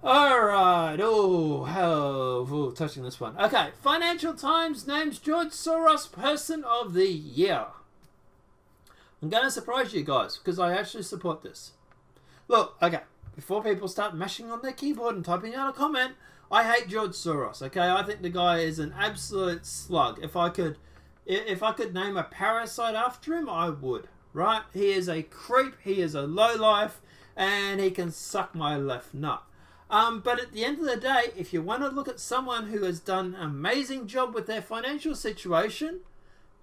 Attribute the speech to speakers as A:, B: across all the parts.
A: Alright, touching this one. Okay, Financial Times names George Soros Person of the Year. I'm going to surprise you guys, because I actually support this. Look, okay, before people start mashing on their keyboard and typing out a comment, I hate George Soros, okay? I think the guy is an absolute slug. If I could name a parasite after him, I would, right? He is a creep, he is a lowlife, and he can suck my left nut. But at the end of the day, if you want to look at someone who has done an amazing job with their financial situation,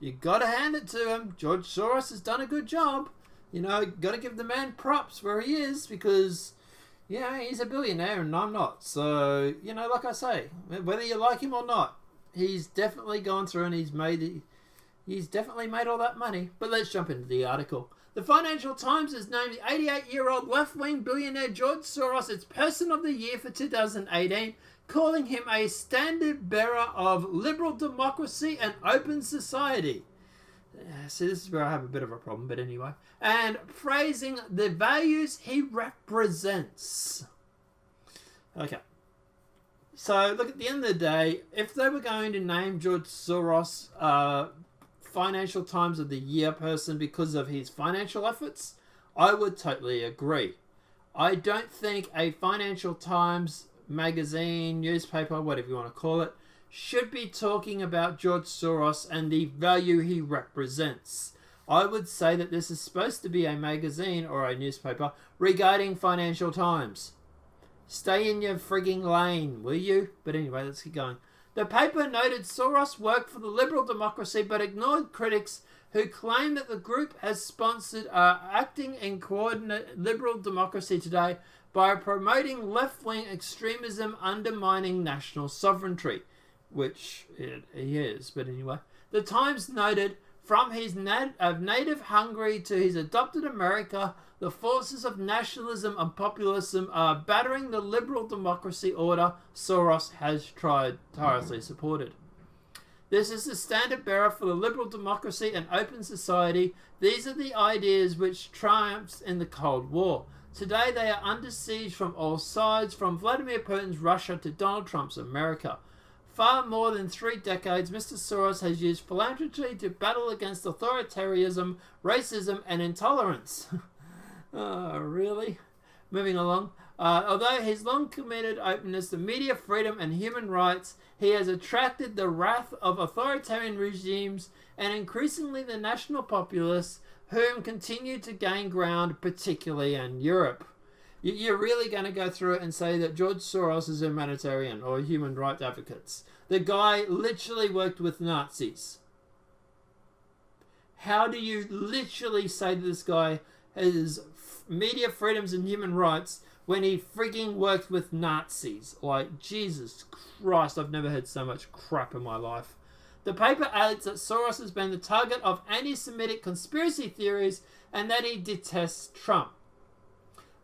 A: you got to hand it to him. George Soros has done a good job. You know, got to give the man props where he is because, yeah, he's a billionaire and I'm not. So, you know, like I say, whether you like him or not, he's definitely gone through and he's definitely made all that money. But let's jump into the article. The Financial Times has named the 88-year-old left-wing billionaire George Soros its Person of the Year for 2018, calling him a standard-bearer of liberal democracy and open society. See, this is where I have a bit of a problem, but anyway. And praising the values he represents. Okay. So, look, at the end of the day, if they were going to name George Soros Financial Times of the Year person because of his financial efforts, I would totally agree. I don't think a Financial Times magazine, newspaper, whatever you want to call it, should be talking about George Soros and the value he represents. I would say that this is supposed to be a magazine or a newspaper regarding Financial Times. Stay in your frigging lane, will you? But anyway, let's keep going. The paper noted Soros worked for the liberal democracy but ignored critics who claim that the group has sponsored acting in coordinate liberal democracy today by promoting left-wing extremism undermining national sovereignty, which he is, but anyway. The Times noted, from his native Hungary to his adopted America, the forces of nationalism and populism are battering the liberal democracy order Soros has tirelessly supported. This is the standard bearer for the liberal democracy and open society. These are the ideas which triumphed in the Cold War. Today they are under siege from all sides, from Vladimir Putin's Russia to Donald Trump's America. Far more than 3 decades, Mr. Soros has used philanthropy to battle against authoritarianism, racism, and intolerance. Oh, really? Moving along. Although his long-committed openness to media freedom and human rights, he has attracted the wrath of authoritarian regimes and increasingly the national populists, whom continue to gain ground, particularly in Europe. You're really going to go through it and say that George Soros is a humanitarian or human rights advocates. The guy literally worked with Nazis. How do you literally say that this guy has media freedoms and human rights when he frigging worked with Nazis? Like, Jesus Christ, I've never heard so much crap in my life. The paper adds that Soros has been the target of anti-Semitic conspiracy theories and that he detests Trump.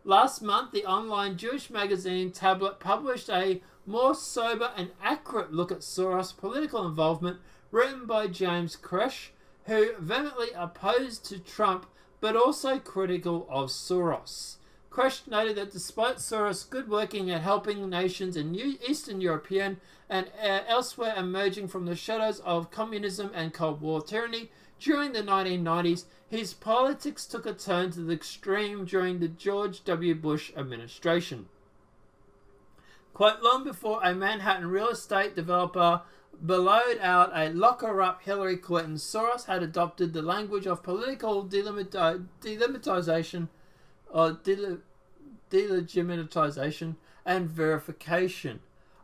A: Last month, the online Jewish magazine Tablet published a more sober and accurate look at Soros' political involvement, written by James Kresh, who vehemently opposed to Trump but also critical of Soros. Kresh noted that despite Soros' good working at helping nations in Eastern European and elsewhere emerging from the shadows of communism and Cold War tyranny during the 1990s, his politics took a turn to the extreme during the George W. Bush administration. Quite long before a Manhattan real estate developer bellowed out a lock-her-up Hillary Clinton, Soros had adopted the language of political delegitimization or delegitimization and verification.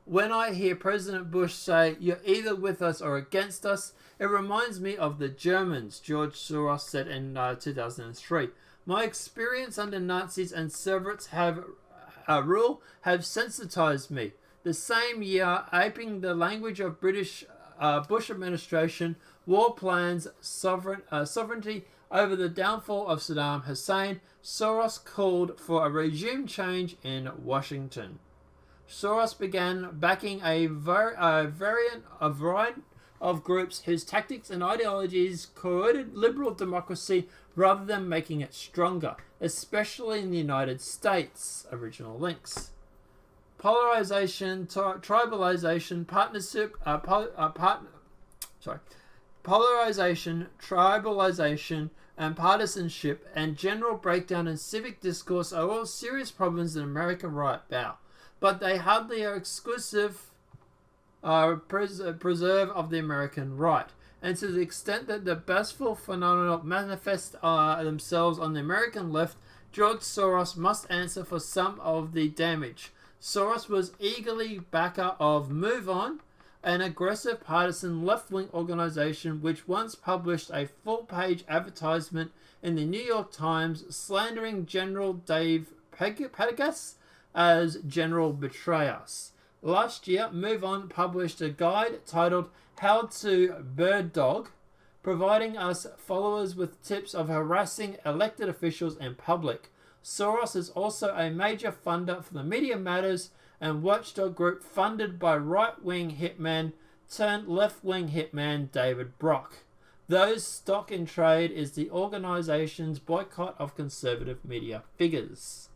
A: When I hear President Bush say, "You're either with us or against us," it reminds me of the Germans, George Soros said in 2003. My experience under Nazis and Soviets rule have sensitized me. The same year, aping the language of British Bush administration, war plans, sovereignty over the downfall of Saddam Hussein, Soros called for a regime change in Washington. Soros began backing a variety of groups whose tactics and ideologies corroded liberal democracy rather than making it stronger, especially in the United States. Original links. polarization, tribalization, polarization, tribalization, and partisanship, and general breakdown in civic discourse are all serious problems in American right now, but they hardly are exclusive preserve of the American right. And to the extent that the bashful phenomena manifest themselves on the American left, George Soros must answer for some of the damage. Soros was eagerly backer of MoveOn, an aggressive partisan left-wing organization which once published a full-page advertisement in the New York Times slandering General Dave Patagas as General Betray Us. Last year, MoveOn published a guide titled How to Bird Dog, providing us followers with tips of harassing elected officials in public. Soros is also a major funder for the Media Matters and watchdog group funded by right-wing hitman turned left-wing hitman David Brock. Those stock in trade is the organization's boycott of conservative media figures.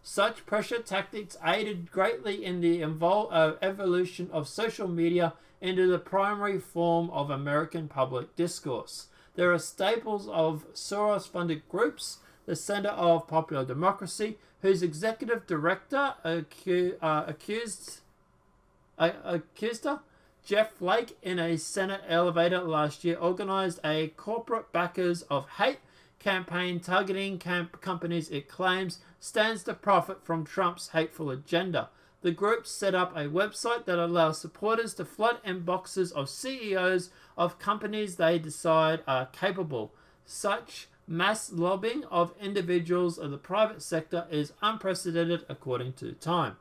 A: Such pressure tactics aided greatly in the evolution of social media into the primary form of American public discourse. There are staples of Soros-funded groups, the Center of Popular Democracy, whose executive director, accused Jeff Flake, in a Senate elevator last year, organized a corporate backers of hate campaign targeting companies it claims stands to profit from Trump's hateful agenda. The group set up a website that allows supporters to flood inboxes of CEOs of companies they decide are capable. Such mass lobbying of individuals of the private sector is unprecedented, according to Time.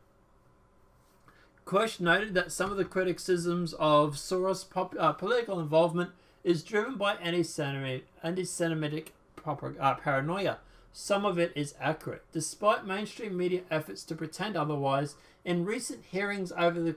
A: Kush noted that some of the criticisms of Soros' political involvement is driven by anti-Semitic paranoia. Some of it is accurate. Despite mainstream media efforts to pretend otherwise, in recent hearings over the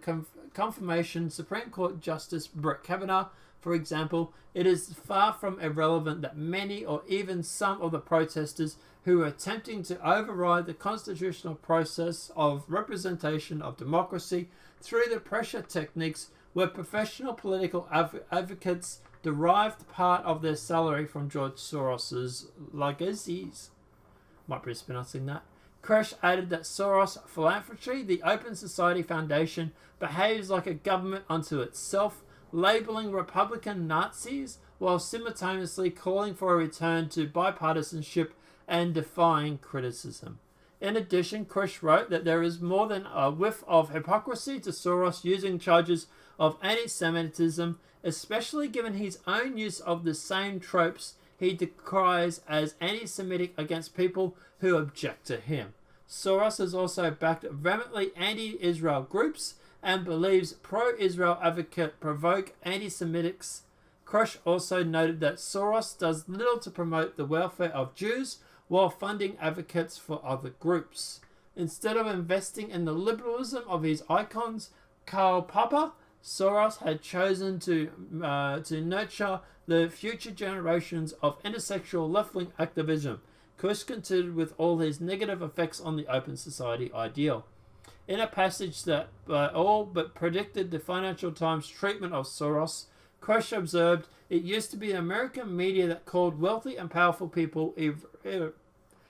A: confirmation Supreme Court Justice Brett Kavanaugh, for example, it is far from irrelevant that many or even some of the protesters who are attempting to override the constitutional process of representation of democracy through the pressure techniques were professional political advocates derived part of their salary from George Soros's legacies. Might be mispronouncing that. Kresh added that Soros Philanthropy, the Open Society Foundation, behaves like a government unto itself, labeling Republican Nazis while simultaneously calling for a return to bipartisanship and defying criticism. In addition, Kresh wrote that there is more than a whiff of hypocrisy to Soros using charges of anti-Semitism, especially given his own use of the same tropes he decries as anti-Semitic against people who object to him. Soros has also backed vehemently anti-Israel groups and believes pro-Israel advocates provoke anti-Semitics. Krush also noted that Soros does little to promote the welfare of Jews while funding advocates for other groups. Instead of investing in the liberalism of his icons, Karl Popper, Soros had chosen to nurture the future generations of intersexual left-wing activism. Kush continued with all his negative effects on the open society ideal. In a passage that all but predicted the Financial Times treatment of Soros, Kush observed, "It used to be American media that called wealthy and powerful people,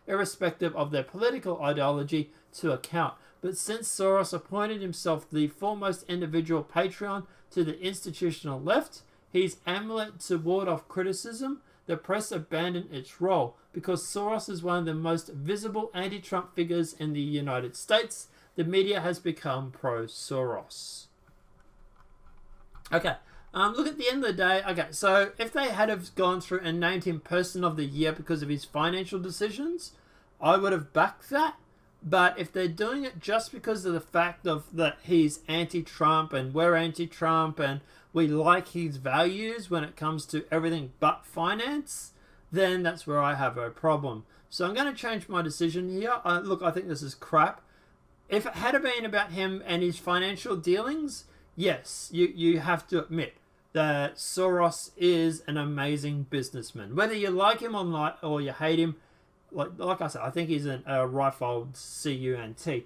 A: irrespective of their political ideology, to account. But since Soros appointed himself the foremost individual patron to the institutional left, his amulet to ward off criticism, the press abandoned its role. Because Soros is one of the most visible anti-Trump figures in the United States, the media has become pro-Soros." Okay, look, at the end of the day, okay, so if they had have gone through and named him Person of the Year because of his financial decisions, I would have backed that. But if they're doing it just because of the fact of that he's anti-Trump and we're anti-Trump and we like his values when it comes to everything but finance, then that's where I have a problem. So I'm going to change my decision here. Look, I think this is crap. If it had been about him and his financial dealings, yes, you have to admit that Soros is an amazing businessman. Whether you like him or not, or you hate him, like I said, I think he's a rifled cunt.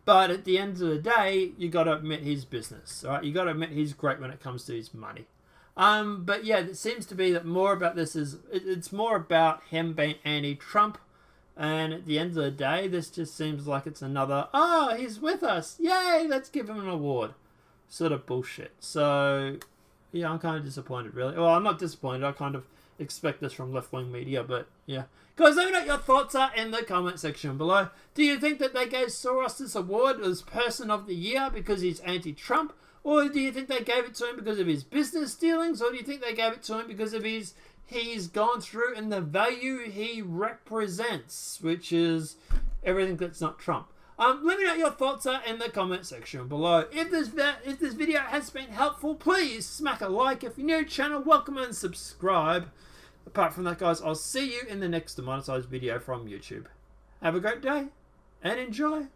A: But at the end of the day, you got to admit his business, all right? You got to admit he's great when it comes to his money. But yeah, it seems to be that more about this is it's more about him being anti-Trump, and at the end of the day, this just seems like it's another he's with us, yay, let's give him an award, sort of bullshit. So yeah, I'm kind of disappointed, really. Well, I'm not disappointed. I kind of expect this from left-wing media, but yeah. Guys, let me know what your thoughts are in the comment section below. Do you think that they gave Soros this award as Person of the Year because he's anti-Trump? Or do you think they gave it to him because of his business dealings? Or do you think they gave it to him because of he's gone through and the value he represents, which is everything that's not Trump? Let me know what your thoughts are in the comment section below. If this video has been helpful, please smack a like. If you're new to the channel, welcome and subscribe. Apart from that, guys, I'll see you in the next demonetized video from YouTube. Have a great day and enjoy.